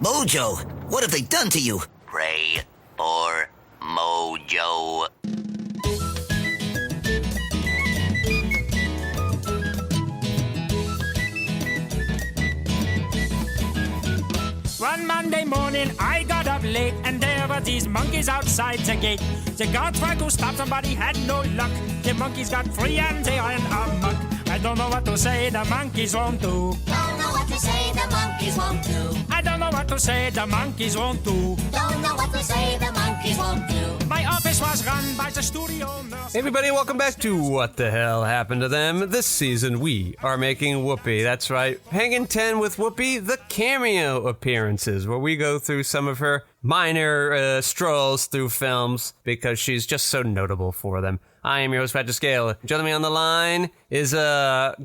Mojo, what have they done to you? Pray for Mojo. One Monday morning, I got up late, and there were these monkeys outside the gate. The guard tried to stop them, but he had no luck. The monkeys got free and they ran amok. I don't know what to say, the monkeys won't do. Don't know what to say, the monkeys won't do. I don't know what to say, the monkeys won't do. Don't know what to say, the monkeys won't do. My office was run by the studio nurse. Hey everybody, welcome back to What the Hell Happened to Them. This season we are making Whoopi. That's right, Hangin Ten with Whoopi, the cameo appearances, where we go through some of her minor strolls through films because she's just so notable for them. I am your host, Fraser Scale. Joining me on the line is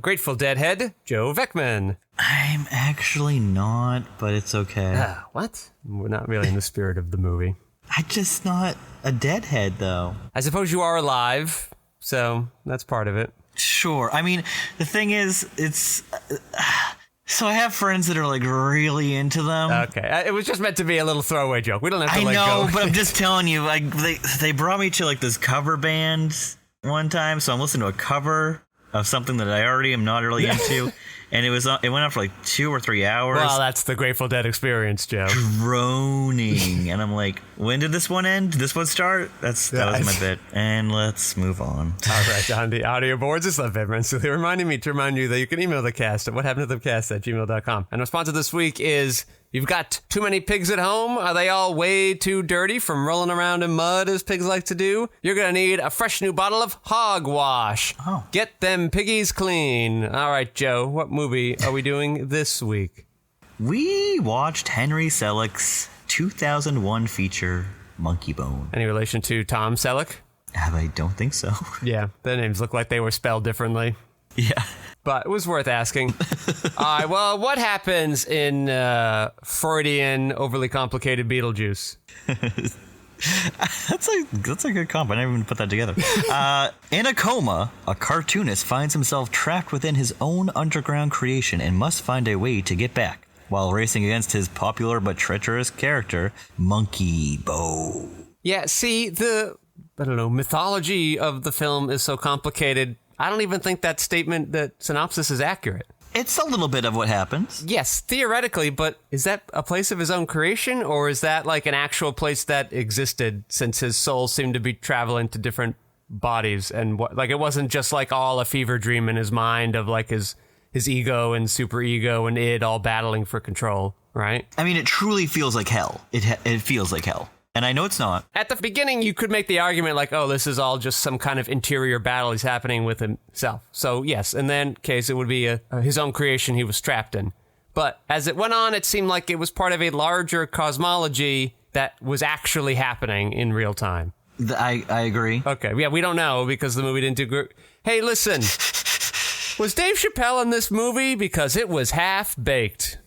Grateful Deadhead, Joe Vekeman. I'm actually not, but it's okay. What? We're not really in the spirit of the movie. I'm just not a deadhead, though. I suppose you are alive, so that's part of it. Sure. I mean, the thing is, it's... So I have friends that are, like, really into them. Okay. It was just meant to be a little throwaway joke. We don't have to I let go. know, but I'm just telling you, like, they brought me to, like, this cover band one time, so I'm listening to a cover of something that I already am not really into, and it went on for, like, 2 or 3 hours. Well, that's the Grateful Dead experience, Joe. Droning. And I'm like, when did this one end? Did this one start? That was my bit. And let's move on. All right, on the audio boards, it's Love Everyone. So they're reminding me to remind you that you can email the cast at whathappenedtothecast@gmail.com. And our sponsor this week is, you've got too many pigs at home? Are they all way too dirty from rolling around in mud as pigs like to do? You're going to need a fresh new bottle of Hogwash. Oh. Get them piggies clean. All right, Joe, what movie are we doing this week? We watched Henry Selick's 2001 feature, Monkeybone. Any relation to Tom Selleck? I don't think so. Yeah, their names look like they were spelled differently. Yeah. But it was worth asking. All right, well, what happens in Freudian, overly complicated Beetlejuice? That's a good comp. I never even put that together. In a coma, a cartoonist finds himself trapped within his own underground creation and must find a way to get back while racing against his popular but treacherous character, Monkeybone. Yeah, see, the mythology of the film is so complicated, I don't even think that synopsis is accurate. It's a little bit of what happens. Yes, theoretically, but is that a place of his own creation, or is that like an actual place that existed since his soul seemed to be traveling to different bodies, and it wasn't just like all a fever dream in his mind of like his ego and super ego and id all battling for control, right? I mean, it truly feels like hell. It feels like hell. And I know it's not. At the beginning, you could make the argument like, oh, this is all just some kind of interior battle he's happening with himself. So, yes, in that case, it would be his own creation he was trapped in. But as it went on, it seemed like it was part of a larger cosmology that was actually happening in real time. I agree. Okay, yeah, we don't know because the movie didn't do good. Hey, listen, was Dave Chappelle in this movie? Because it was half-baked.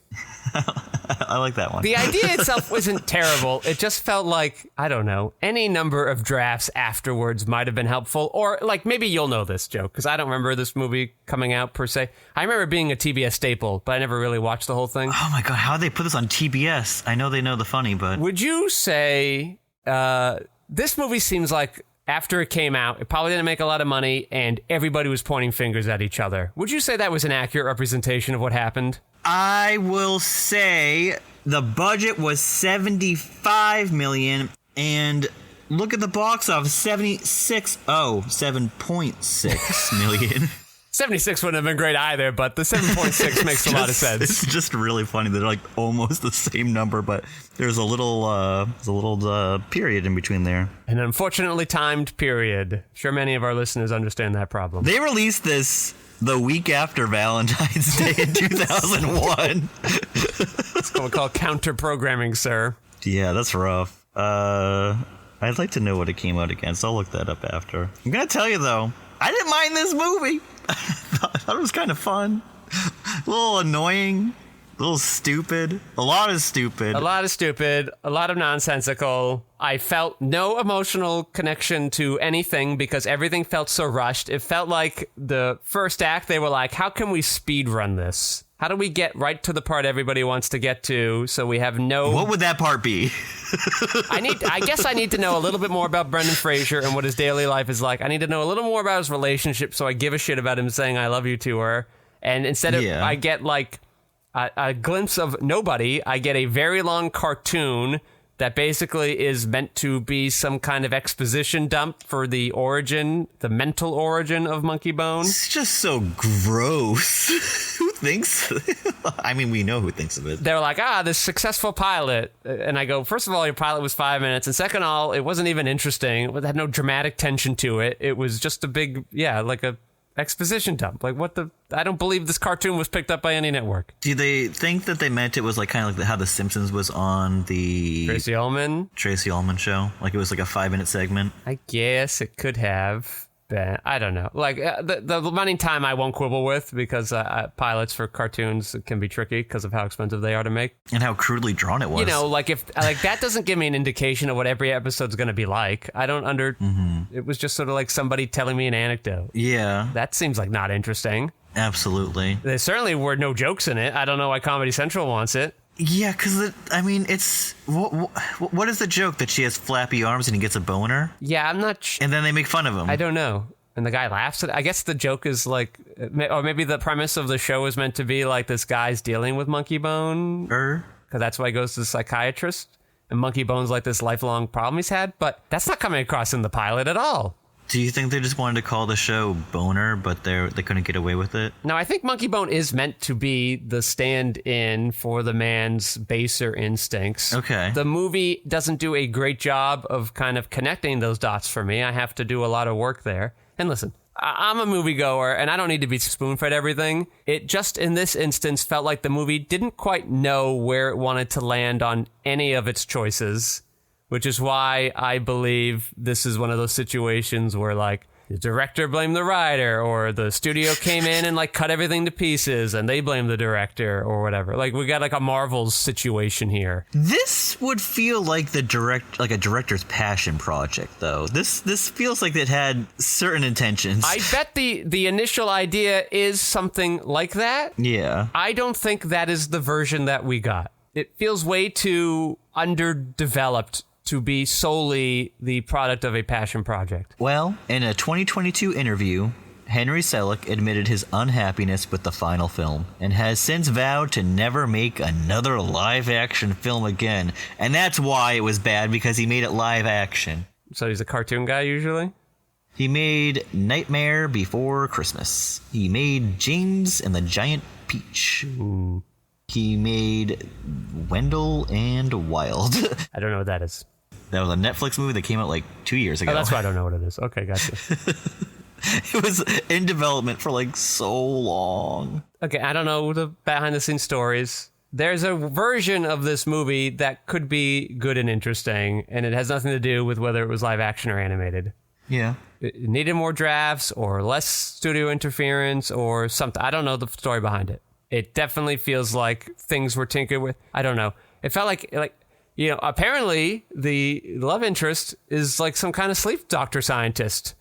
I like that one. The idea itself wasn't terrible. It just felt like, I don't know, any number of drafts afterwards might have been helpful. Or, like, maybe you'll know this, Joe, because I don't remember this movie coming out, per se. I remember being a TBS staple, but I never really watched the whole thing. Oh, my God. How'd they put this on TBS? I know they know the funny, but... Would you say this movie seems like after it came out, it probably didn't make a lot of money, and everybody was pointing fingers at each other. Would you say that was an accurate representation of what happened? I will say the budget was $75 million, and look at the box office, 7.6 million. 76 wouldn't have been great either, but the 7.6 makes a lot of sense. It's just really funny. They're like almost the same number, but there's a little period in between there. An unfortunately timed period. Sure, many of our listeners understand that problem. They released this the week after Valentine's Day in 2001. It's what we call counter-programming, sir. Yeah, that's rough. I'd like to know what it came out against. I'll look that up after. I'm going to tell you, though, I didn't mind this movie. I thought it was kind of fun. A little annoying. A little stupid. A lot of stupid. A lot of nonsensical. I felt no emotional connection to anything because everything felt so rushed. It felt like the first act, they were like, how can we speed run this? How do we get right to the part everybody wants to get to so we have no... What would that part be? I guess I need to know a little bit more about Brendan Fraser and what his daily life is like. I need to know a little more about his relationship so I give a shit about him saying I love you to her. And instead of I get like a glimpse of nobody, I get a very long cartoon that basically is meant to be some kind of exposition dump for the mental origin of Monkeybone. It's just so gross. Who thinks? I mean, we know who thinks of it. They're like, this successful pilot. And I go, first of all, your pilot was 5 minutes. And second of all, it wasn't even interesting. It had no dramatic tension to it. It was just a big, like a exposition dump. Like, I don't believe this cartoon was picked up by any network. Do they think that they meant it was like kind of like how The Simpsons was on the Tracy Ullman show? Like it was like a 5-minute segment? I guess it could have been. I don't know. Like the running time I won't quibble with because pilots for cartoons can be tricky because of how expensive they are to make. And how crudely drawn it was. You know, like if that doesn't give me an indication of what every episode's going to be like. I don't It was just sort of like somebody telling me an anecdote. Yeah. That seems like not interesting. Absolutely. There certainly were no jokes in it. I don't know why Comedy Central wants it. Yeah, because, it's... What is the joke? That she has flappy arms and he gets a boner? Yeah, I'm not... And then they make fun of him. I don't know. And the guy laughs at it. I guess the joke is like... Or maybe the premise of the show is meant to be like this guy's dealing with Monkeybone. Because that's why he goes to the psychiatrist. And Monkeybone's like this lifelong problem he's had. But that's not coming across in the pilot at all. Do you think they just wanted to call the show Boner, but they couldn't get away with it? No, I think Monkeybone is meant to be the stand-in for the man's baser instincts. Okay. The movie doesn't do a great job of kind of connecting those dots for me. I have to do a lot of work there. And listen, I'm a moviegoer, and I don't need to be spoon-fed everything. It just, in this instance, felt like the movie didn't quite know where it wanted to land on any of its choices. Which is why I believe this is one of those situations where, like, the director blamed the writer, or the studio came in and, like, cut everything to pieces, and they blame the director, or whatever. Like, we got, like, a Marvel's situation here. This would feel like a director's passion project, though. This feels like it had certain intentions. I bet the initial idea is something like that. Yeah. I don't think that is the version that we got. It feels way too underdeveloped to be solely the product of a passion project. Well, in a 2022 interview, Henry Selick admitted his unhappiness with the final film and has since vowed to never make another live-action film again. And that's why it was bad, because he made it live-action. So he's a cartoon guy, usually? He made Nightmare Before Christmas. He made James and the Giant Peach. Ooh. He made Wendell and Wild. I don't know what that is. That was a Netflix movie that came out like 2 years ago. Oh, that's why I don't know what it is. Okay, gotcha. It was in development for like so long. Okay, I don't know the behind-the-scenes stories. There's a version of this movie that could be good and interesting, and it has nothing to do with whether it was live action or animated. Yeah. It needed more drafts or less studio interference or something. I don't know the story behind it. It definitely feels like things were tinkered with. I don't know. It felt like apparently the love interest is like some kind of sleep doctor scientist.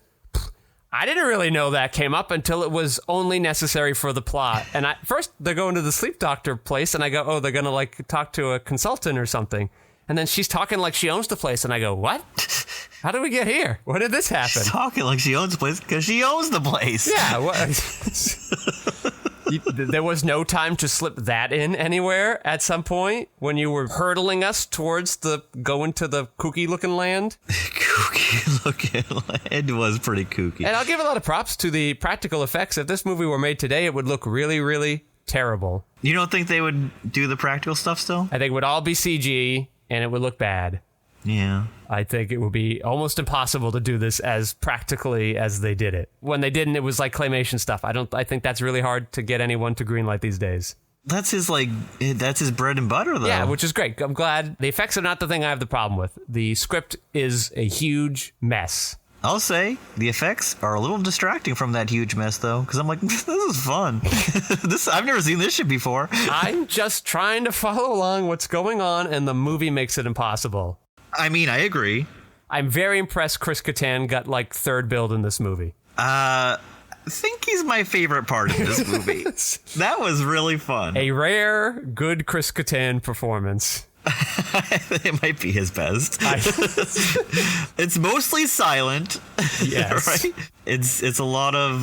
I didn't really know that came up until it was only necessary for the plot. And first they go into the sleep doctor place and I go, oh, they're going to like talk to a consultant or something. And then she's talking like she owns the place. And I go, what? How did we get here? When did this happen? She's talking like she owns the place because she owns the place. Yeah. There was no time to slip that in anywhere at some point when you were hurtling us towards going to the kooky looking land. Kooky looking land. It was pretty kooky. And I'll give a lot of props to the practical effects. If this movie were made today, it would look really, really terrible. You don't think they would do the practical stuff still? I think it would all be CG and it would look bad. Yeah. I think it would be almost impossible to do this as practically as they did it. When they didn't, it was like claymation stuff. I think that's really hard to get anyone to greenlight these days. That's his bread and butter, though. Yeah, which is great. I'm glad. The effects are not the thing I have the problem with. The script is a huge mess. I'll say the effects are a little distracting from that huge mess, though, because I'm like, this is fun. I've never seen this shit before. I'm just trying to follow along what's going on, and the movie makes it impossible. I mean, I agree. I'm very impressed Chris Kattan got, like, third billed in this movie. I think he's my favorite part of this movie. That was really fun. A rare, good Chris Kattan performance. It might be his best. It's mostly silent. Yes. Right? It's a lot of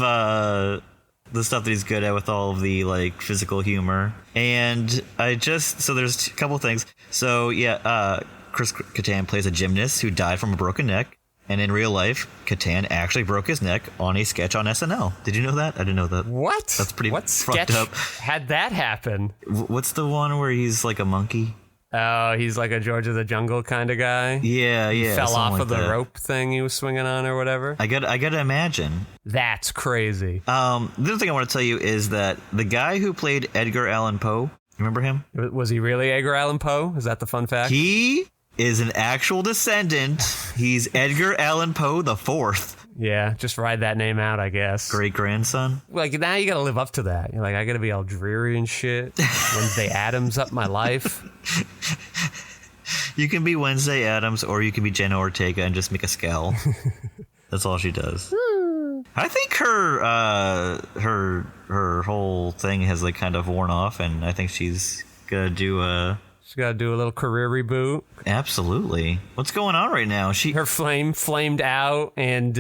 the stuff that he's good at with all of the like physical humor. And so there's a couple things. So yeah, Chris Kattan plays a gymnast who died from a broken neck. And in real life, Kattan actually broke his neck on a sketch on SNL. Did you know that? I didn't know that. What? That's pretty what fucked sketch up. Had that happen? What's the one where he's like a monkey? Oh, he's like a George of the Jungle kind of guy. Yeah. He fell off like of the that. rope thing he was swinging on or whatever. I gotta imagine. That's crazy. The other thing I want to tell you is that the guy who played Edgar Allan Poe, remember him? Was he really Edgar Allan Poe? Is that the fun fact? He is an actual descendant. He's Edgar Allan Poe the Fourth. Yeah, just ride that name out, I guess. Great grandson. Like, now you gotta live up to that. You're like, I gotta be all dreary and shit. Wednesday Addams up my life. You can be Wednesday Addams or you can be Jenna Ortega and just make a scowl. That's all she does. I think her whole thing has like kind of worn off, and I think she's gonna do She's gotta do a little career reboot. Absolutely. What's going on right now? Her flame flamed out, and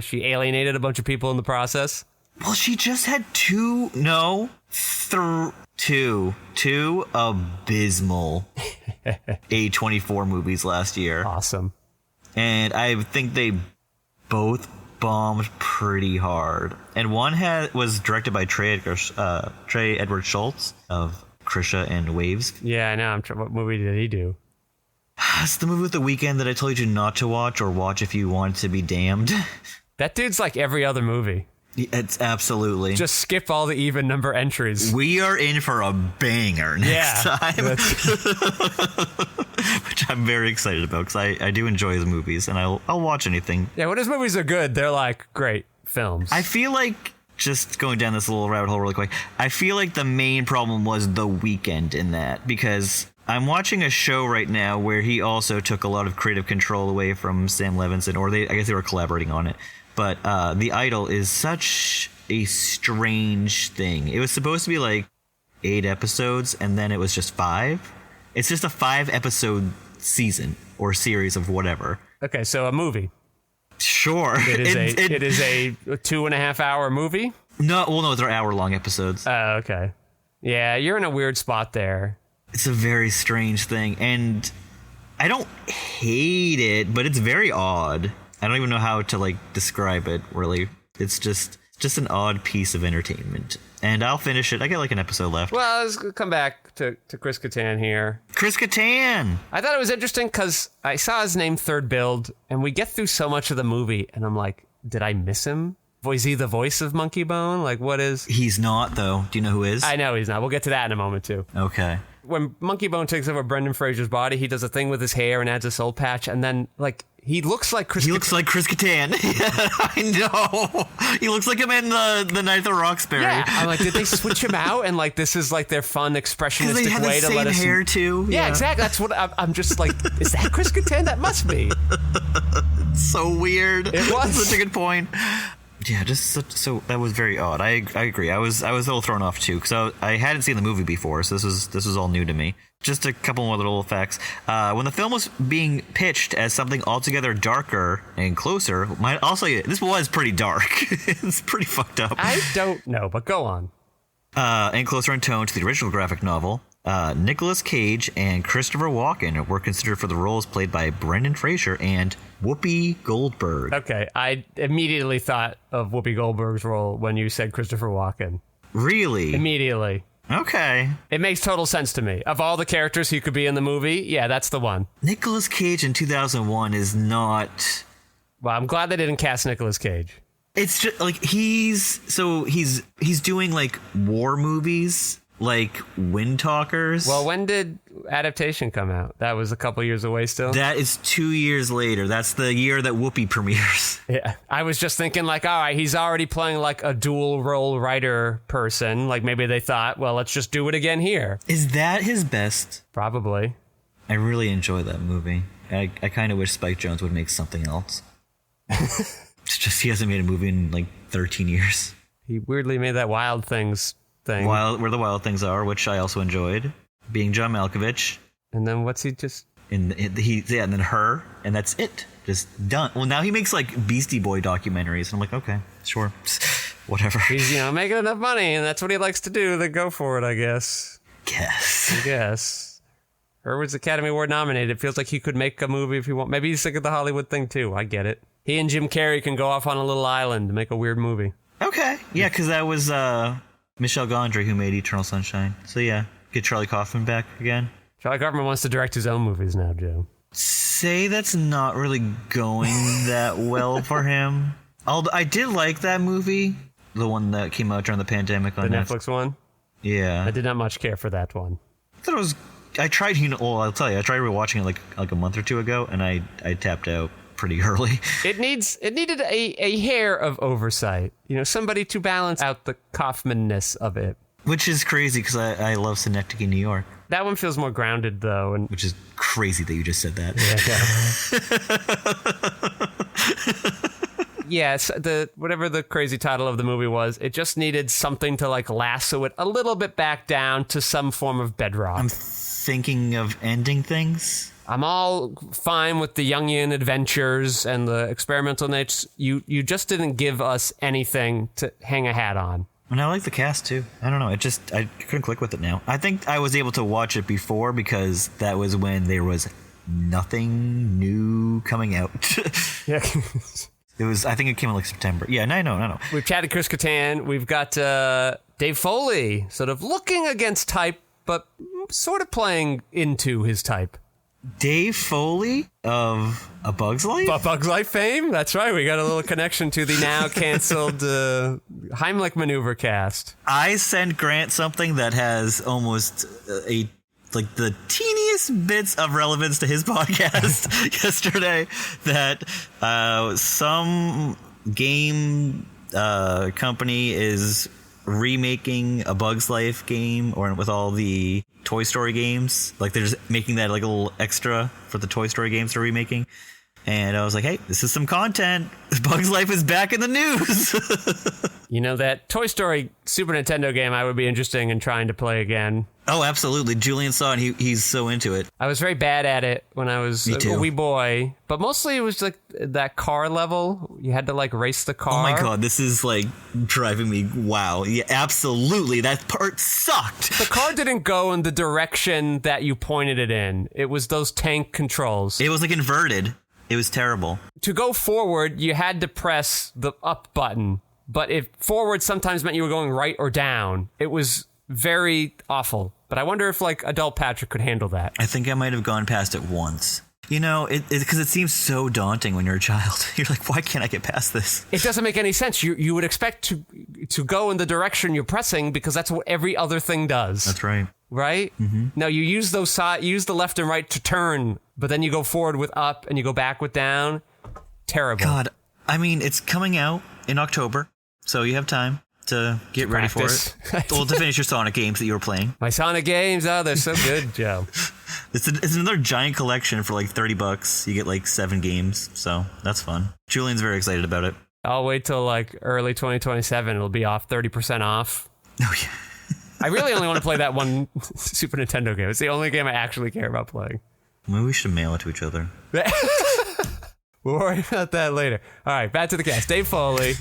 she alienated a bunch of people in the process. Well, she just had two abysmal A24 movies last year. Awesome. And I think they both bombed pretty hard. And one was directed by Trey Edward Schultz of Krisha and Waves. Yeah, I know. What movie did he do? It's the movie with The Weeknd that I told you not to watch, or watch if you want to be damned. That dude's like every other movie. It's absolutely. Just skip all the even number entries. We are in for a banger next time. Which I'm very excited about, because I do enjoy his movies, and I'll watch anything. Yeah, when his movies are good, they're like great films. I feel like, just going down this little rabbit hole really quick, I feel like the main problem was The Weeknd in that, because I'm watching a show right now where he also took a lot of creative control away from Sam Levinson, or I guess they were collaborating on it. But The Idol is such a strange thing. It was supposed to be like 8 episodes, and then it was just 5. It's just a 5-episode season or series of whatever. Okay, so a movie. Sure. It is a 2.5 hour movie? No, they're hour-long episodes. Oh, okay. Yeah, you're in a weird spot there. It's a very strange thing, and I don't hate it, but it's very odd. I don't even know how to like describe it, really. It's just an odd piece of entertainment. And I'll finish it. I got like an episode left. Well, let's come back to Chris Kattan here. Chris Kattan! I thought it was interesting because I saw his name third billed, and we get through so much of the movie, and I'm like, did I miss him? Was he the voice of Monkeybone? Like, what is... He's not, though. Do you know who is? I know he's not. We'll get to that in a moment, too. Okay. When Monkeybone takes over Brendan Fraser's body, he does a thing with his hair and adds a soul patch, and then, like... He looks like Chris Kattan. I know. He looks like him in the Night of the Roxbury. Yeah. I'm like, did they switch him out? And like, this is like their fun expressionistic they have way the to let us. same hair too. Yeah, exactly. That's what I'm just like. Is that Chris Kattan? That must be. So weird. It was such a good point. Yeah, so that was very odd. I agree. I was a little thrown off too, because I hadn't seen the movie before, so this was all new to me. Just a couple more little facts. When the film was being pitched as something altogether darker and closer, I'll say this was pretty dark. It's pretty fucked up. I don't know, but go on. And closer in tone to the original graphic novel. Nicolas Cage and Christopher Walken were considered for the roles played by Brendan Fraser and Whoopi Goldberg. Okay, I immediately thought of Whoopi Goldberg's role when you said Christopher Walken. Really? Immediately. Okay. It makes total sense to me. Of all the characters who could be in the movie, yeah, that's the one. Nicolas Cage in 2001 is not... Well, I'm glad they didn't cast Nicolas Cage. It's just like he's doing like war movies, like Wind Talkers. Well, when did Adaptation come out? That was a couple years away still. That is 2 years later. That's the year that Whoopi premieres. Yeah. I was just thinking like, all right, he's already playing like a dual role writer person. Like maybe they thought, well, let's just do it again here. Is that his best? Probably. I really enjoy that movie. I kind of wish Spike Jonze would make something else. It's just he hasn't made a movie in like 13 years. He weirdly made that Wild Things thing. Where the Wild Things Are, which I also enjoyed, being John Malkovich. And then what's he just... And then Her, and that's it. Just done. Well, now he makes like Beastie Boy documentaries, and I'm like, okay, sure, whatever. He's, making enough money, and that's what he likes to do. Then go for it, I guess. Guess. Her was Academy Award nominated. It feels like he could make a movie if he want. Maybe he's sick of the Hollywood thing too. I get it. He and Jim Carrey can go off on a little island and make a weird movie. Okay. Yeah, because that was Michel Gondry who made Eternal Sunshine. So yeah, get Charlie Kaufman back again. Charlie Kaufman wants to direct his own movies now, Joe. Say that's not really going that well for him. Although I did like that movie, the one that came out during the pandemic on Netflix one. Yeah, I did not much care for that one. I thought it was. I tried. I'll tell you, I tried rewatching it like a month or two ago, and I tapped out pretty early. It needed a hair of oversight. Somebody to balance out the Kaufman-ness of it. Which is crazy because I love Synecdoche, New York. That one feels more grounded, though. Which is crazy that you just said that. Yeah, whatever the crazy title of the movie was, it just needed something to like lasso it a little bit back down to some form of bedrock. I'm thinking of ending things. I'm all fine with the Jungian adventures and the experimental nature. You just didn't give us anything to hang a hat on. And I like the cast too. I don't know. I couldn't click with it now. I think I was able to watch it before because that was when there was nothing new coming out. Yeah. I think it came in like September. Yeah, no. We've chatted Chris Kattan. We've got Dave Foley sort of looking against type, but sort of playing into his type. Dave Foley of A Bug's Life? A Bug's Life fame? That's right. We got a little connection to the now canceled Heimlich maneuver cast. I sent Grant something that has almost the teeniest bits of relevance to his podcast yesterday, that some game company is remaking a Bug's Life game, or with all the Toy Story games. Like, they're just making that like a little extra for the Toy Story games they're remaking. And I was like, hey, this is some content. Bug's Life is back in the news. That Toy Story Super Nintendo game I would be interested in trying to play again. Oh, absolutely. Julian saw it, and he's so into it. I was very bad at it when I was a wee boy. But mostly it was like that car level. You had to like race the car. Oh my god, this is like driving me. Wow. Yeah, absolutely. That part sucked. The car didn't go in the direction that you pointed it in. It was those tank controls. It was like inverted. It was terrible. To go forward, you had to press the up button. But if forward sometimes meant you were going right or down, it was very awful. But I wonder if like adult Patrick could handle that. I think I might have gone past it once. Because it seems so daunting when you're a child. You're like, why can't I get past this? It doesn't make any sense. You would expect to go in the direction you're pressing because that's what every other thing does. That's right. Right? Mm-hmm. No, you use use the left and right to turn, but then you go forward with up and you go back with down. Terrible. God, I mean, it's coming out in October, so you have time to get ready for it. Well, to finish your Sonic games that you were playing. My Sonic games, they're so good, Joe. It's another giant collection for like $30. You get like 7 games, so that's fun. Julian's very excited about it. I'll wait till like early 2027. It'll be off 30% off. Oh yeah. I really only want to play that one Super Nintendo game. It's the only game I actually care about playing. Maybe we should mail it to each other. We'll worry about that later. All right, back to the cast. Dave Foley.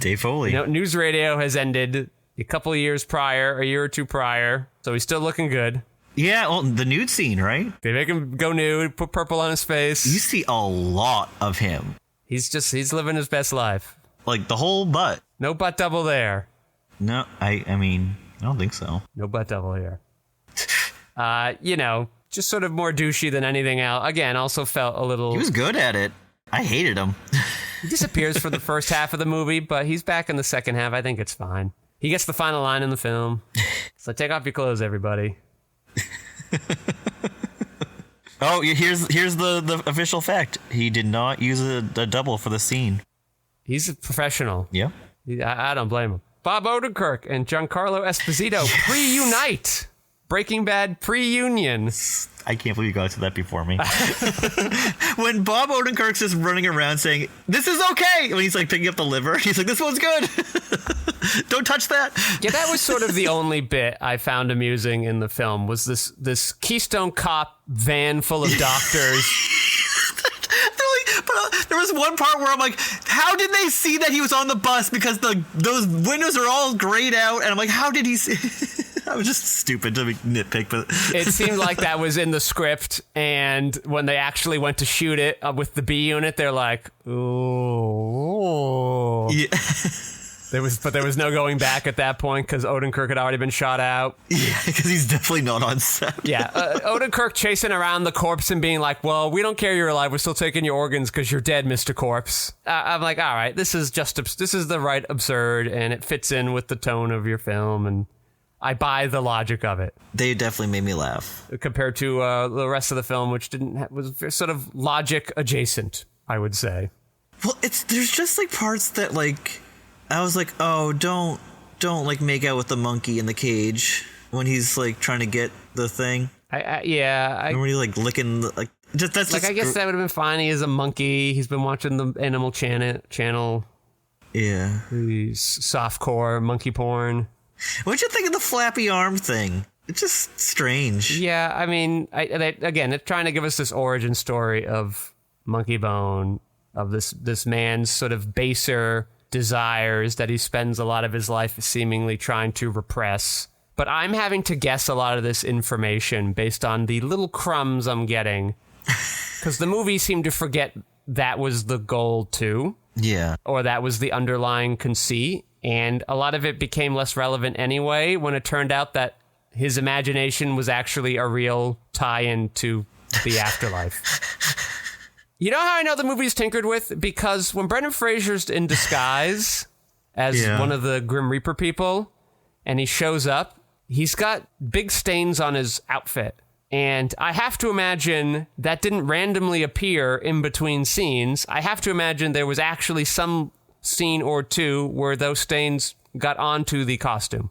Dave Foley. News radio has ended a year or two prior, so he's still looking good. Yeah, well, the nude scene, right? They make him go nude, put purple on his face. You see a lot of him. He's living his best life. Like the whole butt. No butt double there. No, I mean, I don't think so. No butt double here. Just sort of more douchey than anything else. Again, also felt a little... He was good at it. I hated him. He disappears for the first half of the movie, but he's back in the second half. I think it's fine. He gets the final line in the film. So take off your clothes, everybody. Oh, here's the official fact. He did not use a double for the scene. He's a professional. Yeah. I don't blame him. Bob Odenkirk and Giancarlo Esposito reunite. Breaking Bad pre-union. I can't believe you got to that before me. When Bob Odenkirk's just running around saying, "This is okay," when he's like picking up the liver, he's like, "This one's good." Don't touch that. Yeah, that was sort of the only bit I found amusing in the film, was this Keystone Cop van full of doctors. But there was one part where I'm like, how did they see that he was on the bus? Because those windows are all grayed out, and I'm like, how did he see? I was just stupid to nitpick, but it seemed like that was in the script, and when they actually went to shoot it with the B unit, they're like, ooh. Yeah. There was no going back at that point because Odenkirk had already been shot out. Yeah, because he's definitely not on set. Yeah, Odenkirk chasing around the corpse and being like, "Well, we don't care you're alive. We're still taking your organs because you're dead, Mr. Corpse." I'm like, all right, this is the right absurd, and it fits in with the tone of your film, and I buy the logic of it. They definitely made me laugh compared to the rest of the film, which was sort of logic adjacent, I would say. Well, there's just like parts that like. I was like, oh, don't like make out with the monkey in the cage when he's like trying to get the thing. When he like licking like that's like I guess that would have been fine. He is a monkey. He's been watching the Animal Channel. Yeah, he's softcore monkey porn. What'd you think of the flappy arm thing? It's just strange. Yeah, I mean, again, it's trying to give us this origin story of Monkeybone, of this man's sort of baser desires that he spends a lot of his life seemingly trying to repress. But I'm having to guess a lot of this information based on the little crumbs I'm getting. Because the movie seemed to forget that was the goal too. Yeah. Or that was the underlying conceit. And a lot of it became less relevant anyway when it turned out that his imagination was actually a real tie-in to the afterlife. You know how I know the movie's tinkered with? Because when Brendan Fraser's in disguise as one of the Grim Reaper people, and he shows up, he's got big stains on his outfit. And I have to imagine that didn't randomly appear in between scenes. I have to imagine there was actually some scene or two where those stains got onto the costume.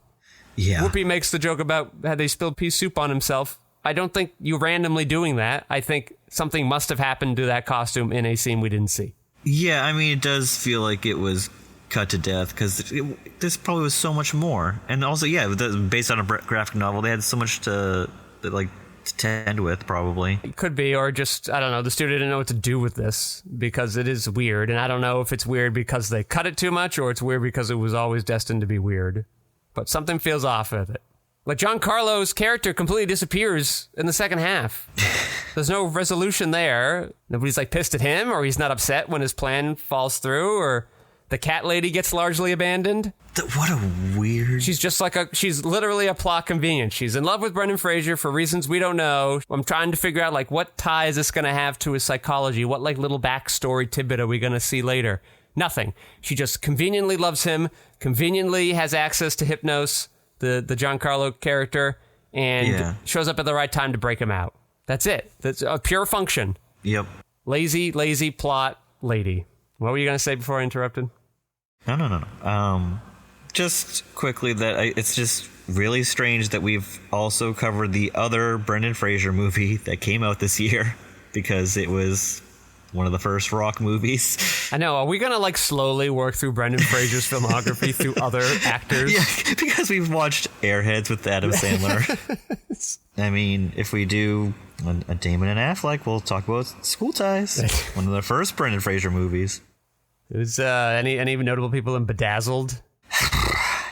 Yeah. Whoopi makes the joke about had they spilled pea soup on himself. I don't think you randomly doing that. I think something must have happened to that costume in a scene we didn't see. Yeah, I mean, it does feel like it was cut to death because this probably was so much more. And also, yeah, based on a graphic novel, they had so much to tend with, probably. It could be, or just, I don't know, the studio didn't know what to do with this because it is weird. And I don't know if it's weird because they cut it too much or it's weird because it was always destined to be weird. But something feels off with it. Like, Giancarlo's character completely disappears in the second half. There's no resolution there. Nobody's, like, pissed at him, or he's not upset when his plan falls through, or the cat lady gets largely abandoned. What a weird... She's just like she's literally a plot convenience. She's in love with Brendan Fraser for reasons we don't know. I'm trying to figure out, like, what tie is this going to have to his psychology? What, like, little backstory tidbit are we going to see later? Nothing. She just conveniently loves him, conveniently has access to Hypnos, the Giancarlo character, and shows up at the right time to break him out. That's it. That's a pure function. Yep. Lazy plot lady. What were you going to say before I interrupted? No. Just quickly that it's just really strange that we've also covered the other Brendan Fraser movie that came out this year because it was one of the first rock movies. I know. Are we going to like slowly work through Brendan Fraser's filmography through other actors? Yeah, because we've watched Airheads with Adam Sandler. I mean, if we do a Damon and Affleck, we'll talk about School Ties, one of the first Brendan Fraser movies. Is any notable people in Bedazzled?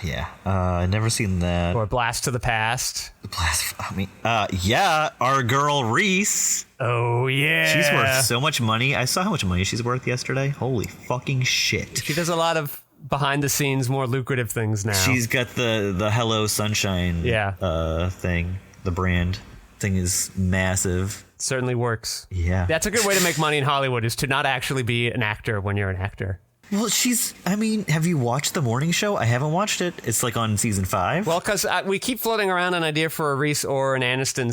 Yeah, I've never seen that. Or Blast to the Past. Our girl Reese. Oh, yeah. She's worth so much money. I saw how much money she's worth yesterday. Holy fucking shit. She does a lot of behind-the-scenes, more lucrative things now. She's got the Hello Sunshine thing. The brand thing is massive. It certainly works. Yeah. That's a good way to make money in Hollywood, is to not actually be an actor when you're an actor. Well, have you watched the morning show? I haven't watched it. It's like on season 5. Well, because we keep floating around an idea for a Reese or an Aniston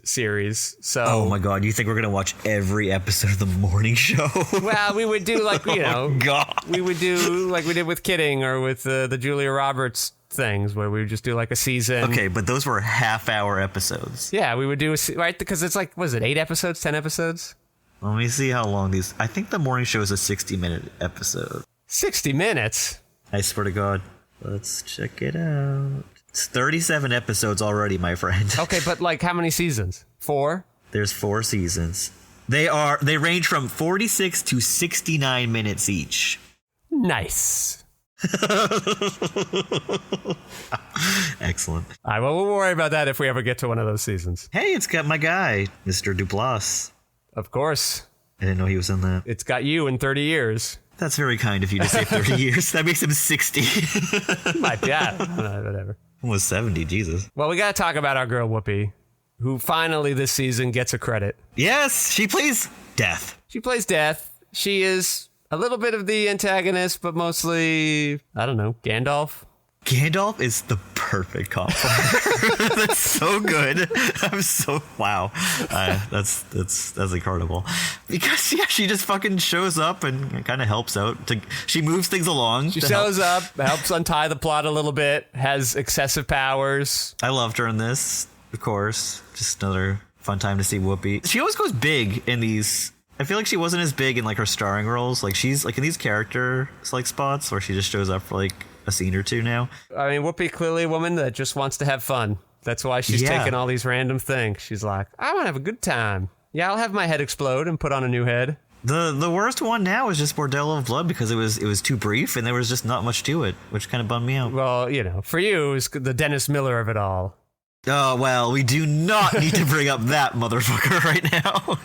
series. So, oh my God, you think we're gonna watch every episode of the morning show? Well, we would do like God. we would do like we did with Kidding or with the Julia Roberts things, where we would just do like a season. Okay, but those were half-hour episodes. Yeah, we would do right, because it's like, was it 8 episodes, 10 episodes? Let me see how long these. I think the morning show is a 60-minute episode. 60 minutes? I swear to God. Let's check it out. It's 37 episodes already, my friend. Okay, but like how many seasons? 4? There's 4 seasons. They range from 46 to 69 minutes each. Nice. Excellent. All right, well, we'll worry about that if we ever get to one of those seasons. Hey, it's got my guy, Mr. Duplass. Of course. I didn't know he was in that. It's got you in 30 years. That's very kind of you to say 30 years. That makes him 60. Might be, whatever. Almost 70, Jesus. Well, we got to talk about our girl Whoopi, who finally this season gets a credit. Yes, she plays Death. She plays Death. She is a little bit of the antagonist, but mostly, I don't know, Gandalf. Gandalf is the perfect cop for her. That's so good. I'm so wow. That's incredible. Because she just fucking shows up and kind of helps out. She moves things along. She shows up, helps untie the plot a little bit, has excessive powers. I loved her in this, of course. Just another fun time to see Whoopi. She always goes big in these. I feel like she wasn't as big in like her starring roles. Like she's like in these character like spots where she just shows up for like a scene or two now. I mean, Whoopi, clearly a woman that just wants to have fun. That's why she's taking all these random things. She's like, I want to have a good time. Yeah, I'll have my head explode and put on a new head. The worst one now is just Bordello of Blood because it was too brief and there was just not much to it, which kind of bummed me out. Well, you know, for you, it was the Dennis Miller of it all. Oh, well, we do not need to bring up that motherfucker right now.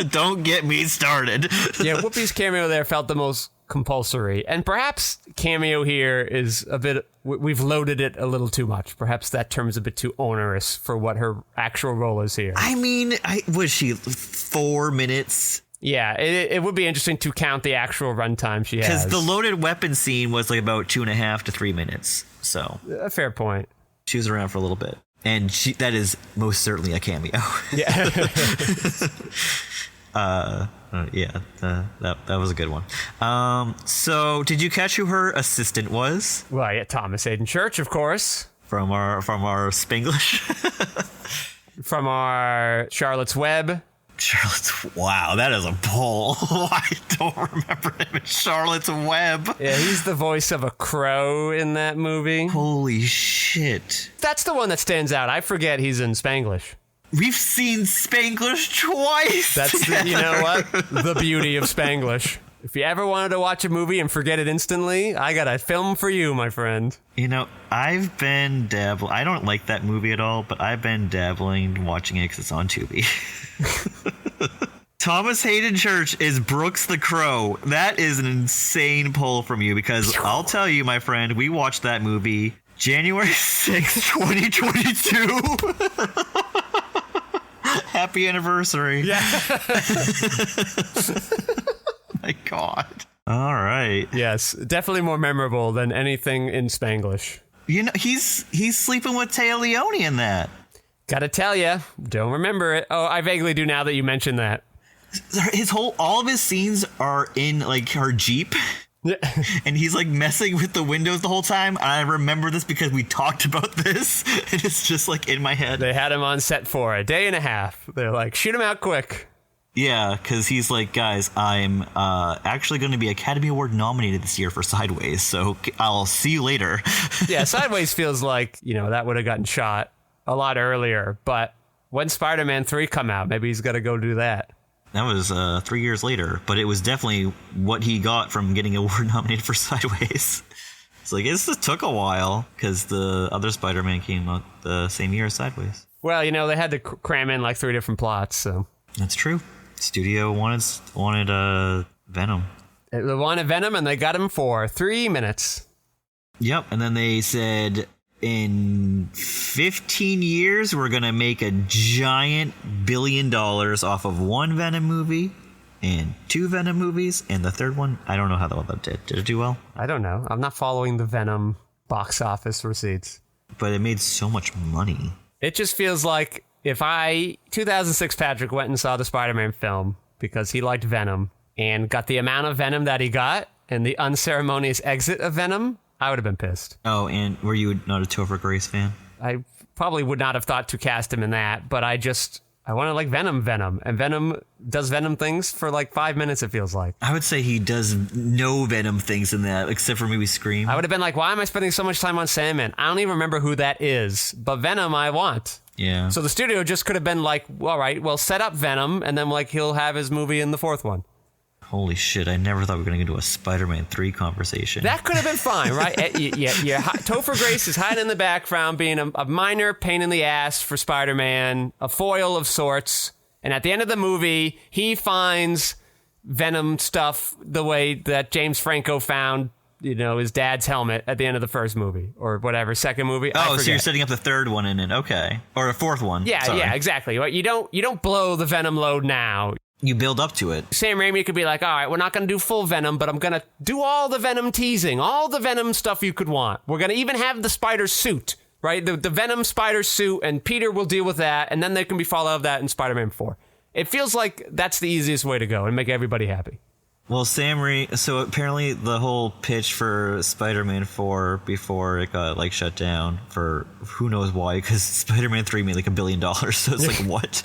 Don't get me started. Yeah, Whoopi's cameo there felt the most compulsory. And perhaps cameo here is a bit, we've loaded it a little too much. Perhaps that term is a bit too onerous for what her actual role is here. I mean, was she 4 minutes? Yeah, it would be interesting to count the actual runtime she has. Because the loaded weapon scene was like about 2.5 to 3 minutes. So a fair point. She was around for a little bit. And that is most certainly a cameo. Yeah. That was a good one. So did you catch who her assistant was? Well, yeah, Thomas Hayden Church, of course. From our Spanglish. From our Charlotte's Web. Wow, that is a pull. I don't remember him in Charlotte's Web. Yeah, he's the voice of a crow in that movie. Holy shit. That's the one that stands out. I forget he's in Spanglish. We've seen Spanglish twice. That's you know what? The beauty of Spanglish. If you ever wanted to watch a movie and forget it instantly, I got a film for you, my friend. You know, I've been dabbling. I don't like that movie at all, but I've been dabbling watching it because it's on Tubi. Thomas Hayden Church is Brooks the Crow. That is an insane pull from you because I'll tell you, my friend, we watched that movie January 6th, 2022. Happy anniversary. Yeah. My God. All right. Yes, definitely more memorable than anything in Spanglish. You know, he's sleeping with Taya Leone in that. Gotta tell ya, don't remember it. Oh, I vaguely do now that you mentioned that. All of his scenes are in like her Jeep. Yeah. And he's like messing with the windows the whole time. And I remember this because we talked about this. And it's just like in my head. They had him on set for a day and a half. They're like, shoot him out quick. Yeah, because he's like, guys, I'm actually going to be Academy Award nominated this year for Sideways, so I'll see you later. Yeah, Sideways feels like, you know, that would have gotten shot a lot earlier, but when Spider-Man 3 come out, maybe he's got to go do that. That was 3 years later, but it was definitely what he got from getting award nominated for Sideways. It's like, this took a while, because the other Spider-Man came out the same year as Sideways. Well, you know, they had to cram in like 3 different plots, so. That's true. Studio wanted Venom. They wanted Venom, and they got him for 3 minutes. Yep, and then they said, in 15 years, we're going to make a giant $1 billion off of one Venom movie. and 2 Venom movies, and the third one, I don't know how well that did. Did it do well? I don't know. I'm not following the Venom box office receipts. But it made so much money. It just feels like if 2006 Patrick went and saw the Spider-Man film because he liked Venom and got the amount of Venom that he got and the unceremonious exit of Venom, I would have been pissed. Oh, and were you not a Topher Grace fan? I probably would not have thought to cast him in that, but I want to like Venom. And Venom does Venom things for like 5 minutes, it feels like. I would say he does no Venom things in that, except for maybe Scream. I would have been like, why am I spending so much time on Sandman? I don't even remember who that is, but Venom I want. Yeah. So the studio just could have been like, all right, well, set up Venom, and then like he'll have his movie in the fourth one. Holy shit, I never thought we were going to get into a Spider-Man 3 conversation. That could have been fine, right? Topher Grace is hiding in the background, being a minor pain in the ass for Spider-Man, a foil of sorts. And at the end of the movie, he finds Venom stuff the way that James Franco found, his dad's helmet at the end of the first movie or whatever, second movie. Oh, so you're setting up the third one in it. Okay. Or a fourth one. Yeah, exactly. You don't blow the Venom load now. You build up to it. Sam Raimi could be like, all right, we're not going to do full Venom, but I'm going to do all the Venom teasing, all the Venom stuff you could want. We're going to even have the spider suit, right? The Venom spider suit, and Peter will deal with that, and then there can be fallout of that in Spider-Man 4. It feels like that's the easiest way to go and make everybody happy. Well, so apparently the whole pitch for Spider-Man 4 before it got shut down for who knows why, because Spider-Man 3 made $1 billion, so it's like, what?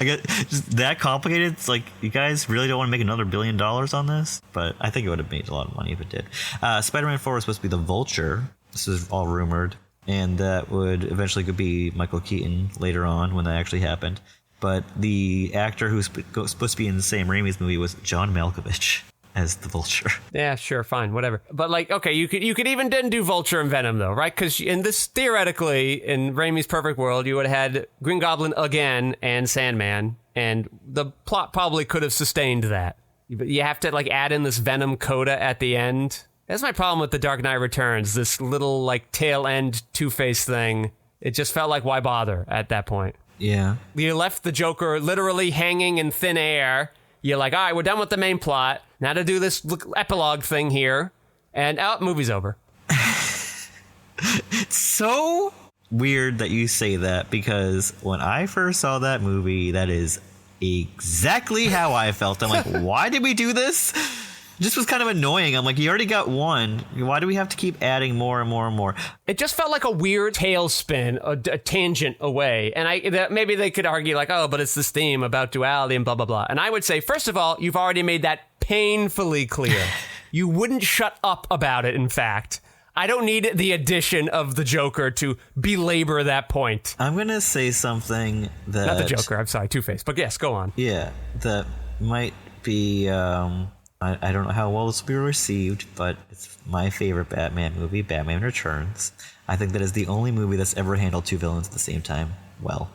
I get just that complicated. It's like, you guys really don't want to make another $1 billion on this? But I think it would have made a lot of money if it did. Spider-Man 4 was supposed to be the Vulture. This is all rumored. And that would eventually be Michael Keaton later on when that actually happened. But the actor who's supposed to be in Sam Raimi's movie was John Malkovich as the Vulture. Yeah, sure, fine, whatever. But okay, you could even then do Vulture and Venom though, right? Because in this, theoretically, in Raimi's perfect world, you would have had Green Goblin again and Sandman, and the plot probably could have sustained that. But you have to add in this Venom coda at the end. That's my problem with The Dark Knight Returns. This little tail end Two-Face thing. It just felt like, why bother at that point? Yeah. You left the Joker literally hanging in thin air. You're like, all right, we're done with the main plot. Now to do this epilogue thing here. And movie's over. It's so weird that you say that, because when I first saw that movie, that is exactly how I felt. I'm like, why did we do this? It just was kind of annoying. I'm like, you already got one. Why do we have to keep adding more and more and more? It just felt like a weird tailspin, a tangent away. And maybe they could argue oh, but it's this theme about duality and blah, blah, blah. And I would say, first of all, you've already made that painfully clear. You wouldn't shut up about it, in fact. I don't need the addition of the Joker to belabor that point. I'm going to say something that... Not the Joker, I'm sorry, Two-Face. But yes, go on. Yeah, that might be... I don't know how well this will be received, but it's my favorite Batman movie, Batman Returns. I think that is the only movie that's ever handled two villains at the same time well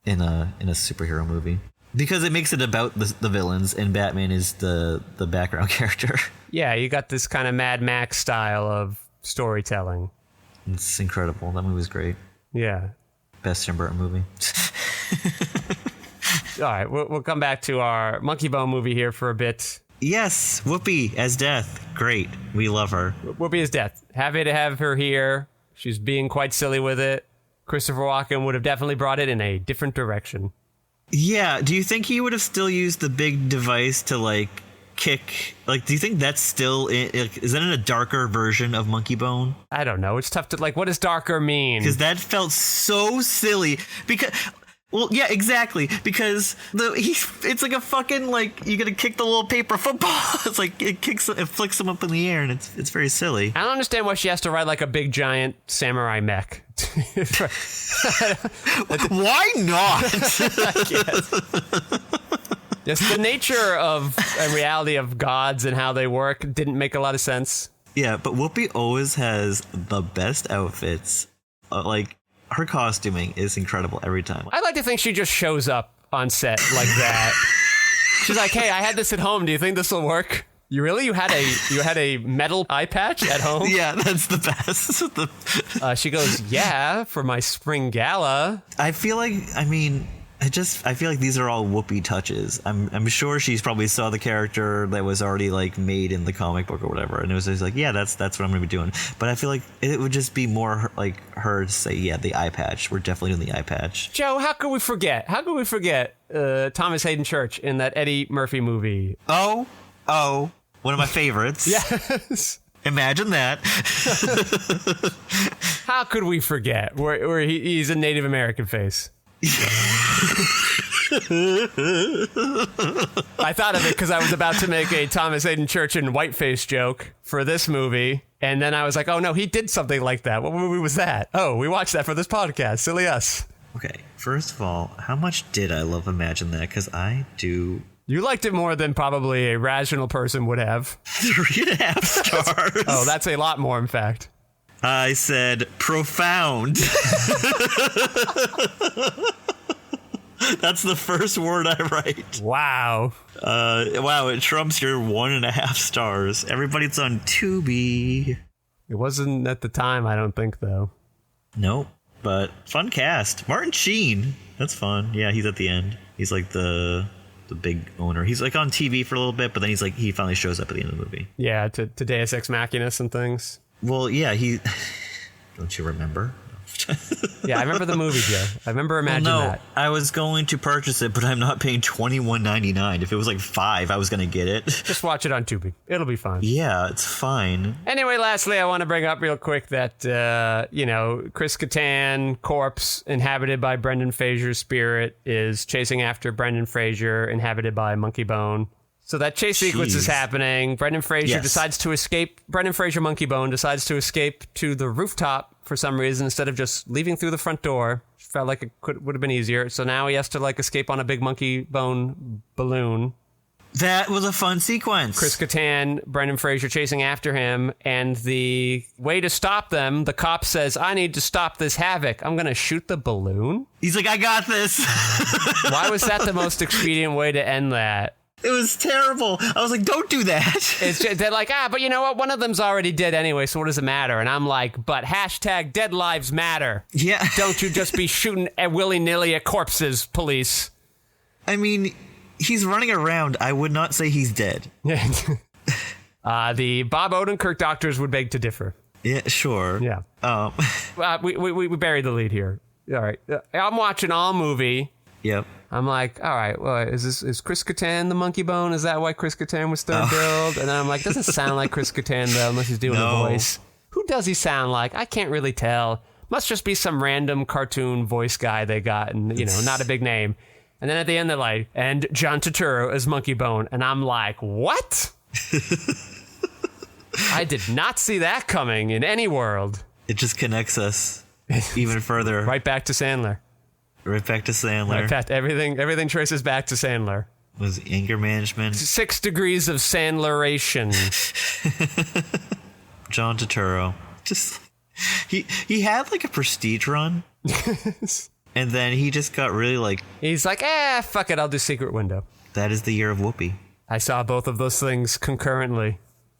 in a superhero movie. Because it makes it about the villains, and Batman is the background character. Yeah, you got this kind of Mad Max style of storytelling. It's incredible. That movie was great. Yeah. Best Tim Burton movie. All right, we'll come back to our Monkeybone movie here for a bit. Yes, Whoopi as Death. Great. We love her. Whoopi as Death. Happy to have her here. She's being quite silly with it. Christopher Walken would have definitely brought it in a different direction. Yeah, do you think he would have still used the big device to kick? Do you think that's still is that in a darker version of Monkeybone? I don't know. It's tough to what does darker mean? Because that felt so silly. Well, yeah, exactly. Because it's like a fucking you're gonna kick the little paper football. It's it flicks him up in the air, and it's very silly. I don't understand why she has to ride a big giant samurai mech. Why not? I guess. Just the nature of and reality of gods and how they work didn't make a lot of sense. Yeah, but Whoopi always has the best outfits. Her costuming is incredible every time. I like to think she just shows up on set like that. She's like, "Hey, I had this at home. Do you think this will work?" You had a metal eye patch at home? Yeah, that's the best. She goes, "Yeah, for my spring gala." I feel I feel like these are all Whoopi touches. I'm sure she's probably saw the character that was already like made in the comic book or whatever, and it was just like, yeah, that's what I'm gonna be doing. But I feel like it would just be more like her to say, yeah, the eye patch. We're definitely doing the eye patch. Joe, how could we forget? Thomas Hayden Church in that Eddie Murphy movie? Oh, one of my favorites. Yes. Imagine that. How could we forget? Where he's a Native American face. I thought of it because I was about to make a Thomas Hayden Church and whiteface joke for this movie, and then I was like, oh no, he did something like that. What movie was that? Oh, we watched that for this podcast. Silly us. Okay, first of all, how much did I love Imagine That? Because I do. You liked it more than probably a rational person would have. 3.5 stars. Oh, that's a lot more, in fact. I said profound. That's the first word I write. Wow. Wow, it trumps your 1.5 stars. Everybody's on Tubi. It wasn't at the time, I don't think, though. Nope, but fun cast. Martin Sheen. That's fun. Yeah, he's at the end. He's like the big owner. He's like on TV for a little bit, but then he finally shows up at the end of the movie. Yeah, to Deus Ex Machina and things. Well, yeah, don't you remember? Yeah, I remember the movie, Joe. I remember Imagine That. I was going to purchase it, but I'm not paying $21.99. If it was like $5, I was going to get it. Just watch it on Tubi. It'll be fine. Yeah, it's fine. Anyway, lastly, I want to bring up real quick that, Chris Kattan, corpse inhabited by Brendan Fraser's spirit, is chasing after Brendan Fraser, inhabited by Monkeybone. So that chase sequence is happening. Brendan Fraser decides to escape. Brendan Fraser, Monkeybone, decides to escape to the rooftop for some reason instead of just leaving through the front door. Felt like it would have been easier. So now he has to escape on a big Monkeybone balloon. That was a fun sequence. Chris Kattan, Brendan Fraser chasing after him, and the way to stop them, the cop says, I need to stop this havoc. I'm going to shoot the balloon? He's like, I got this. Why was that the most expedient way to end that? It was terrible. I was like, don't do that. They're like, but you know what? One of them's already dead anyway, so what does it matter? And I'm like, but hashtag dead lives matter. Yeah. Don't you just be shooting at willy-nilly at corpses, police. I mean, he's running around. I would not say he's dead. The Bob Odenkirk doctors would beg to differ. Yeah, sure. Yeah. We buried the lead here. All right. I'm watching all movie. Yep. I'm like, all right, well, is Chris Kattan the Monkeybone? Is that why Chris Kattan was third billed? And then I'm like, doesn't sound like Chris Kattan, though, unless he's doing a voice. Who does he sound like? I can't really tell. Must just be some random cartoon voice guy they got, and, not a big name. And then at the end, they're like, and John Turturro as Monkeybone. And I'm like, what? I did not see that coming in any world. It just connects us even further. Right back to Sandler. Right back to Sandler. Right back, everything traces back to Sandler. Was anger management. 6 degrees of Sandleration. John Turturro. Just he had like a prestige run. And then he just got really he's like, fuck it, I'll do Secret Window. That is the year of Whoopi. I saw both of those things concurrently.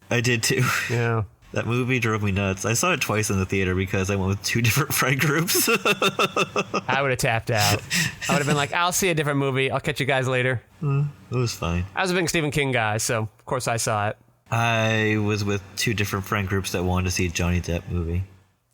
I did too. Yeah. That movie drove me nuts. I saw it twice in the theater because I went with 2 different friend groups. I would have tapped out. I would have been like, I'll see a different movie. I'll catch you guys later. It was fine. I was a big Stephen King guy, so of course I saw it. I was with 2 different friend groups that wanted to see a Johnny Depp movie.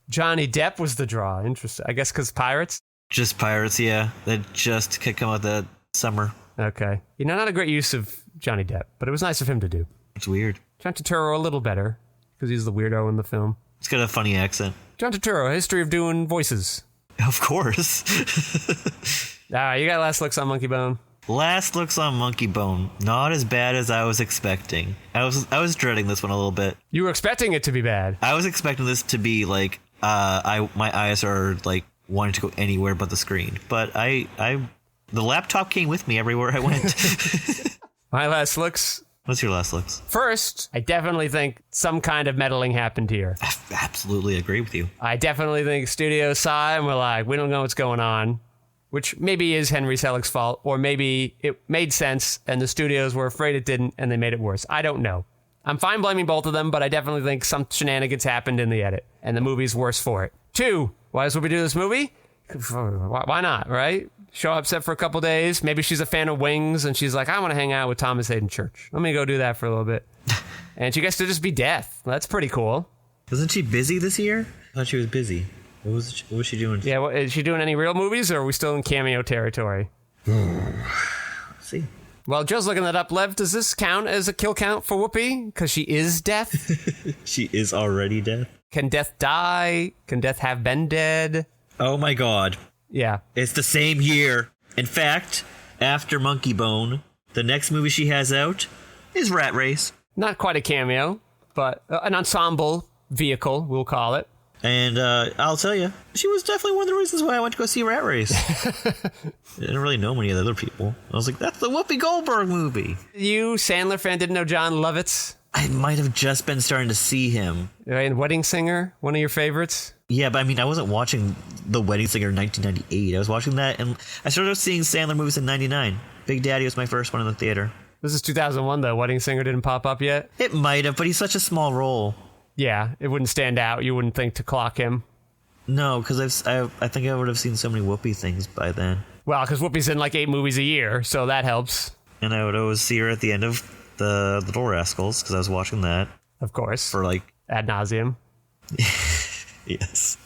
Johnny Depp was the draw. Interesting. I guess because Pirates? Just Pirates, yeah. That just could come out that summer. Okay. Not a great use of Johnny Depp, but it was nice of him to do. It's weird. John Turturro a little better. Because he's the weirdo in the film. He's got a funny accent. John Turturro, history of doing voices. Of course. You got last looks on Monkeybone? Last looks on Monkeybone. Not as bad as I was expecting. I was dreading this one a little bit. You were expecting it to be bad. I was expecting this to be my eyes are wanting to go anywhere but the screen. But the laptop came with me everywhere I went. My last looks. What's your last looks? First, I definitely think some kind of meddling happened here. I absolutely agree with you. I definitely think studios saw it and were like, we don't know what's going on. Which maybe is Henry Selick's fault, or maybe it made sense and the studios were afraid it didn't and they made it worse. I don't know. I'm fine blaming both of them, but I definitely think some shenanigans happened in the edit, and the movie's worse for it. 2, why does Whoopi do this movie? Why not, right? show up set for a couple days. Maybe she's a fan of wings, and she's like, I want to hang out with Thomas Hayden Church. Let me go do that for a little bit. And she gets to just be Death. That's pretty cool. Wasn't she busy this year? I thought she was busy. What was she doing? Yeah, is she doing any real movies, or are we still in cameo territory? Let's see. Well, Joe's looking that up. Lev, does this count as a kill count for Whoopi? Because she is Death? She is already dead. Can Death die? Can Death have been dead? Oh my god. Yeah. It's the same year. In fact, after Monkeybone, the next movie she has out is Rat Race. Not quite a cameo, but an ensemble vehicle, we'll call it. And I'll tell you, she was definitely one of the reasons why I went to go see Rat Race. I didn't really know many of the other people. I was like, that's the Whoopi Goldberg movie. You, Sandler fan, didn't know John Lovitz? I might have just been starting to see him. And Wedding Singer, one of your favorites? Yeah, but I mean, I wasn't watching The Wedding Singer in 1998. I was watching that, and I started seeing Sandler movies in 99. Big Daddy was my first one in the theater. This is 2001, though. Wedding Singer didn't pop up yet? It might have, but he's such a small role. Yeah, it wouldn't stand out. You wouldn't think to clock him. No, because I think I would have seen so many Whoopi things by then. Well, because Whoopi's in like 8 movies a year, so that helps. And I would always see her at the end of the Little Rascals, because I was watching that. Of course. For like... Ad nauseum. Yes.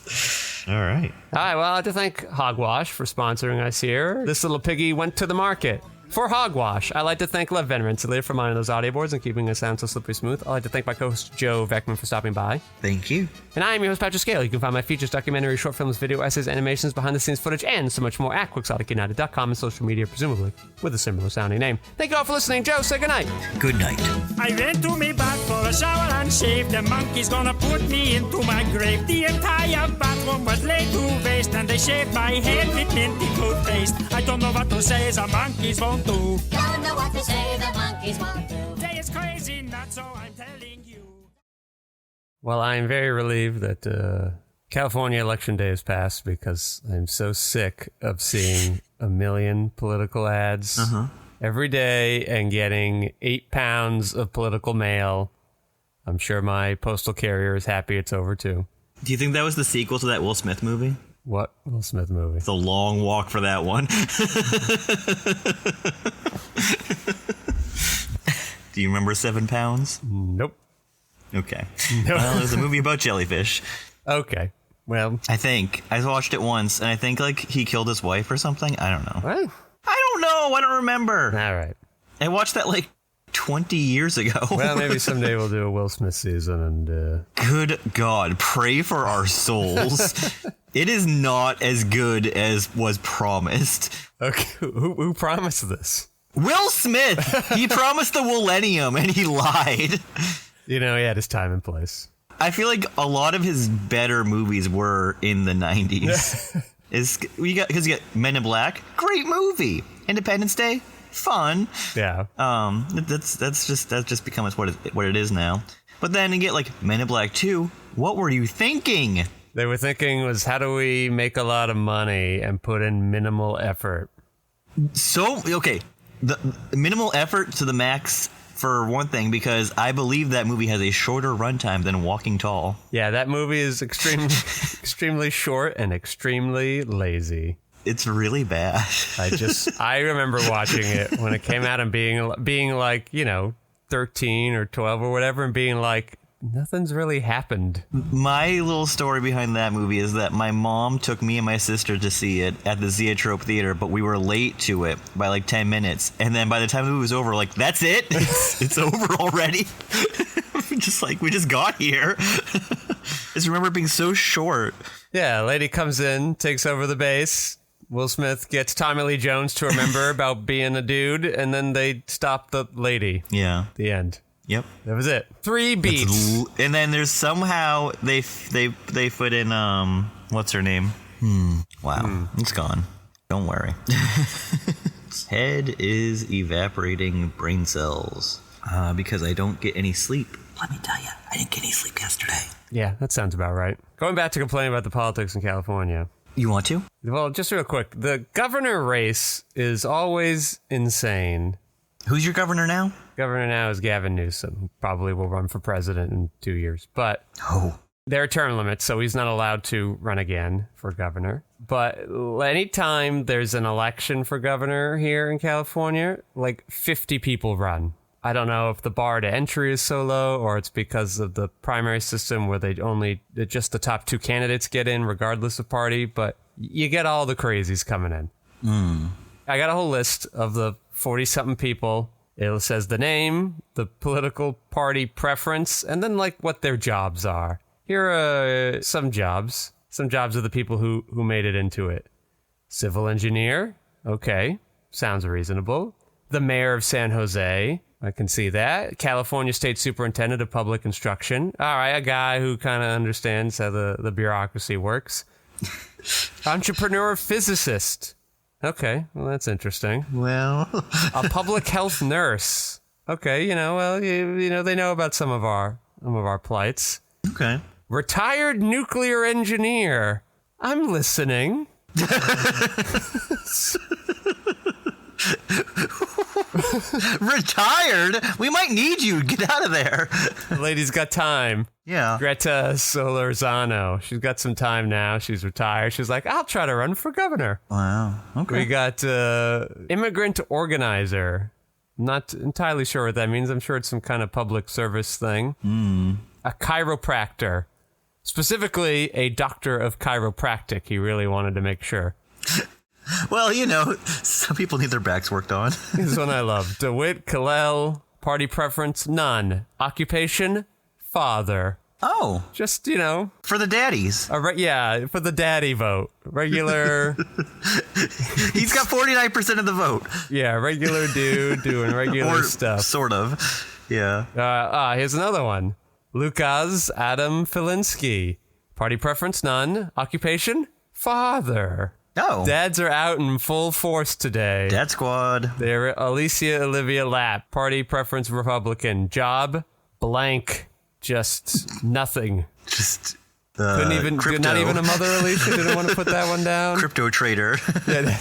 All right. All right, well, I'd like to thank Hogwash for sponsoring us here. This little piggy went to the market. For Hogwash, I'd like to thank Lev Venerancillier for minding those audio boards and keeping us sound so slippery smooth. I'd like to thank my co-host Joe Vekeman for stopping by. Thank you. And I am your host, Patrick Scale. You can find my features, documentaries, short films, video essays, animations, behind-the-scenes footage, and so much more at QuixoticUnited.com and social media, presumably with a similar sounding name. Thank you all for listening. Joe, say goodnight. Good night. I went to me bath for a shower and shave. The monkey's gonna put me into my grave. The entire bathroom was laid to waste, and they shaved my head with minty toothpaste. I don't know what to say, the monkeys won't do. Don't know what to say, the monkeys won't do. Day is crazy, not so I'm telling you. Well, I am very relieved that California Election Day has passed because I'm so sick of seeing a million political ads every day and getting 8 pounds of political mail. I'm sure my postal carrier is happy it's over too. Do you think that was the sequel to that Will Smith movie? What Will Smith movie? It's a long walk for that one. Do you remember 7 pounds? Nope. Okay. No. Well, it was a movie about jellyfish. Okay. Well, I think. I watched it once, and I think, like, he killed his wife or something. I don't know. what? I don't know. I don't remember. All right. I watched that, like, 20 years ago. Well, maybe someday we'll do a Will Smith season and... Good God. Pray for our souls. It is not as good as was promised. Okay, who promised this? Will Smith! He promised the millennium, and he lied. You know, he had his time and place. I feel like a lot of his better movies were in the 90s. Because you got Men in Black, great movie. Independence Day, fun. Yeah. That's just become what it is now. But then you get like Men in Black 2. What were you thinking? They were thinking was, how do we make a lot of money and put in minimal effort? So, okay, the minimal effort to the max for one thing, because I believe that movie has a shorter runtime than Walking Tall. Yeah, that movie is extremely short and extremely lazy. It's really bad. I remember watching it when it came out and being like, 13 or 12 or whatever, and being like, nothing's really happened. My little story behind that movie is that my mom took me and my sister to see it at the Zoetrope Theater, but we were late to it by like 10 minutes. And then by the time the movie was over, like, that's it? It's over already? We just got here. I just remember it being so short. Yeah, a lady comes in, takes over the bass. Will Smith gets Tommy Lee Jones to remember about being a dude, and then they stop the lady. Yeah. The end. Yep. That was it. 3 beats. And then there's somehow they put in what's her name? Wow. It's gone. Don't worry. Head is evaporating brain cells because I don't get any sleep. Let me tell you, I didn't get any sleep yesterday. Yeah, that sounds about right. Going back to complaining about the politics in California. You want to? Well, just real quick, the governor race is always insane. Who's your governor now? Governor now is Gavin Newsom. Probably will run for president in 2 years. But There are term limits, so he's not allowed to run again for governor. But anytime there's an election for governor here in California, like 50 people run. I don't know if the bar to entry is so low or it's because of the primary system where just the top 2 candidates get in regardless of party, but you get all the crazies coming in. I got a whole list of the 40-something people. It says the name, the political party preference, and then like what their jobs are. Here are some jobs. Some jobs of the people who made it into it. Civil engineer. Okay. Sounds reasonable. The mayor of San Jose. I can see that. California State Superintendent of Public Instruction. All right, a guy who kind of understands how the bureaucracy works. Entrepreneur physicist. Okay, well, that's interesting. Well, A public health nurse. Okay, they know about some of our plights. okay. Retired nuclear engineer. I'm listening. Retired? We might need you. Get out of there. The lady's got time. Yeah. Greta Solorzano. She's got some time now. She's retired. She's like, I'll try to run for governor. Wow. Okay. We got immigrant organizer. Not entirely sure what that means. I'm sure it's some kind of public service thing. A chiropractor. Specifically, a doctor of chiropractic. He really wanted to make sure. Well, some people need their backs worked on. This is one I love. DeWitt, Kalel, party preference, none. Occupation, father. Oh. Just, For the daddies. For the daddy vote. Regular. He's got 49% of the vote. Yeah, regular dude doing regular stuff. Sort of. Yeah. Here's another one. Lucas Adam Filinski. Party preference, none. Occupation, father. Oh. Dads are out in full force today. Dad squad. They're Alicia Olivia Lapp. Party preference, Republican. Job, blank. Just nothing. Just Couldn't even, crypto. not even a mother, Alicia? Didn't want to put that one down? Crypto trader. Yeah.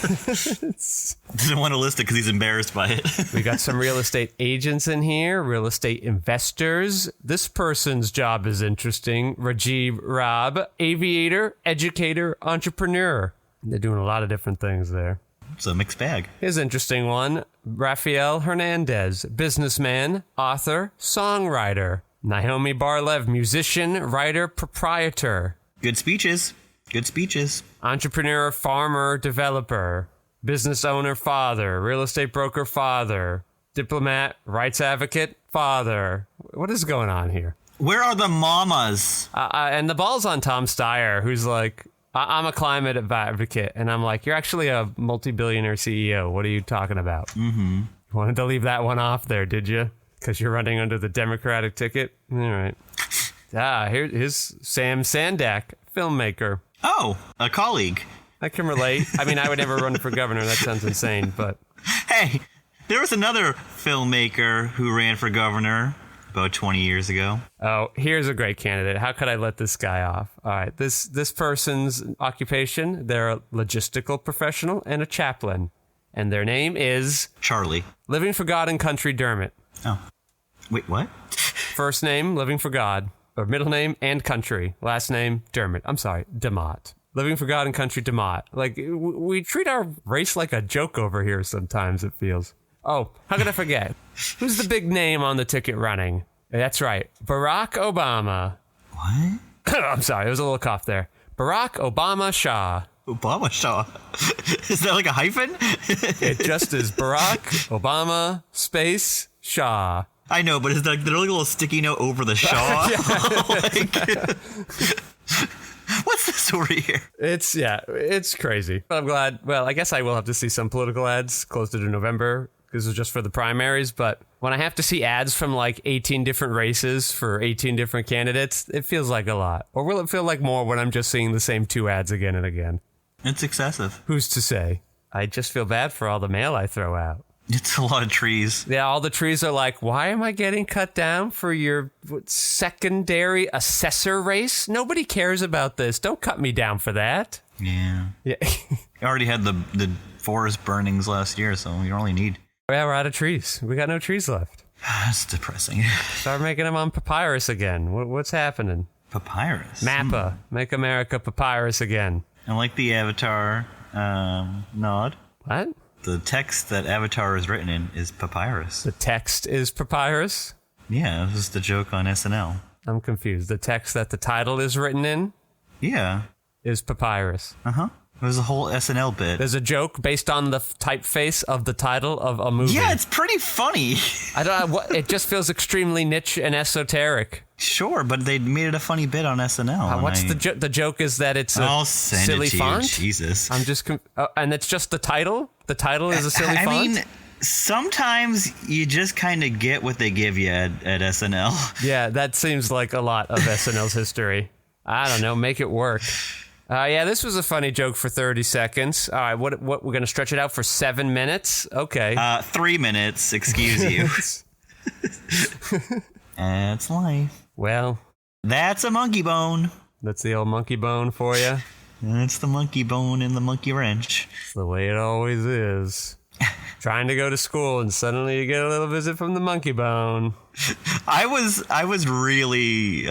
Didn't want to list it because he's embarrassed by it. We got some real estate agents in here, real estate investors. This person's job is interesting. Rajiv Rab, aviator, educator, entrepreneur. They're doing a lot of different things there. It's a mixed bag. Here's an interesting one. Rafael Hernandez, businessman, author, songwriter. Naomi Barlev, musician, writer, proprietor. Good speeches. Good speeches. Entrepreneur, farmer, developer. Business owner, father. Real estate broker, father. Diplomat, rights advocate, father. What is going on here? Where are the mamas? And the ball's on Tom Steyer, who's like, I'm a climate advocate. And I'm like, you're actually a multi-billionaire CEO. What are you talking about? Mm-hmm. You wanted to leave that one off there, did you? Because you're running under the Democratic ticket? All right. Here's Sam Sandak, filmmaker. Oh, a colleague. I can relate. I mean, I would never run for governor. That sounds insane, but... Hey, there was another filmmaker who ran for governor about 20 years ago. Oh, here's a great candidate. How could I let this guy off? All right, this person's occupation, they're a logistical professional and a chaplain. And their name is... Charlie. Living for God and Country Dermot. Oh. Wait, what? First name, Living for God. Or middle name and country. Last name, Dermot. I'm sorry, DeMott. Living for God and Country DeMott. Like, we treat our race like a joke over here sometimes, it feels. Oh, how could I forget? Who's the big name on the ticket running? That's right, Barack Obama. What? I'm sorry, there was a little cough there. Barack Obama Shah. Obama Shaw. Is that like a hyphen? It just is Barack Obama space Shah. I know, but is there like a little sticky note over the Shaw? What's this over here? It's crazy. But I'm glad. Well, I guess I will have to see some political ads closer to November because it's just for the primaries. But when I have to see ads from like 18 different races for 18 different candidates, it feels like a lot. Or will it feel like more when I'm just seeing the same 2 ads again and again? It's excessive. Who's to say? I just feel bad for all the mail I throw out. It's a lot of trees. Yeah, all the trees are like, why am I getting cut down for your secondary assessor race? Nobody cares about this. Don't cut me down for that. Yeah. Yeah. I already had the forest burnings last year, so you only need... Yeah, we're out of trees. We got no trees left. That's depressing. Start making them on papyrus again. What's happening? Papyrus. Mappa. Make America papyrus again. I like the Avatar nod. What? The text that Avatar is written in is papyrus. The text is papyrus? Yeah, this is the joke on SNL. I'm confused. The text that the title is written in Yeah. is papyrus. Uh-huh. It was a whole SNL bit. There's a joke based on the typeface of the title of a movie. Yeah, it's pretty funny. I don't know. It just feels extremely niche and esoteric. Sure, but they made it a funny bit on SNL. What's the joke? The joke is that it's a silly font? Jesus. I'm just... and it's just the title? The title is a silly font? I mean, sometimes you just kind of get what they give you at SNL. Yeah, that seems like a lot of SNL's history. I don't know. Make it work. Yeah, this was a funny joke for 30 seconds. All right, what we're going to stretch it out for 7 minutes? Okay. 3 minutes, excuse you. That's life. Well, that's a monkey bone. That's the old monkey bone for you. That's the monkey bone in the monkey wrench. It's the way it always is. Trying to go to school and suddenly you get a little visit from the monkey bone. I was really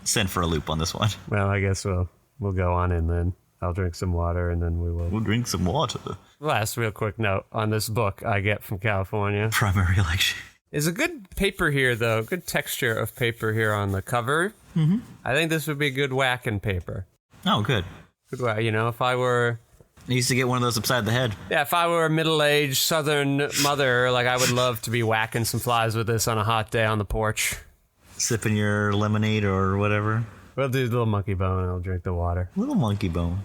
sent for a loop on this one. Well, I guess we'll go on in then. I'll drink some water and then We'll drink some water. Last real quick note on this book I get from California. Primary election. There's a good paper here, though. Good texture of paper here on the cover. Mm-hmm. I think this would be good whacking paper. Oh, good. Good whack. You know, if I were... I used to get one of those upside the head. Yeah, if I were a middle-aged southern mother, like I would love to be whacking some flies with this on a hot day on the porch. Sipping your lemonade or whatever. We'll do the little monkey bone and I'll drink the water. Little monkey bone.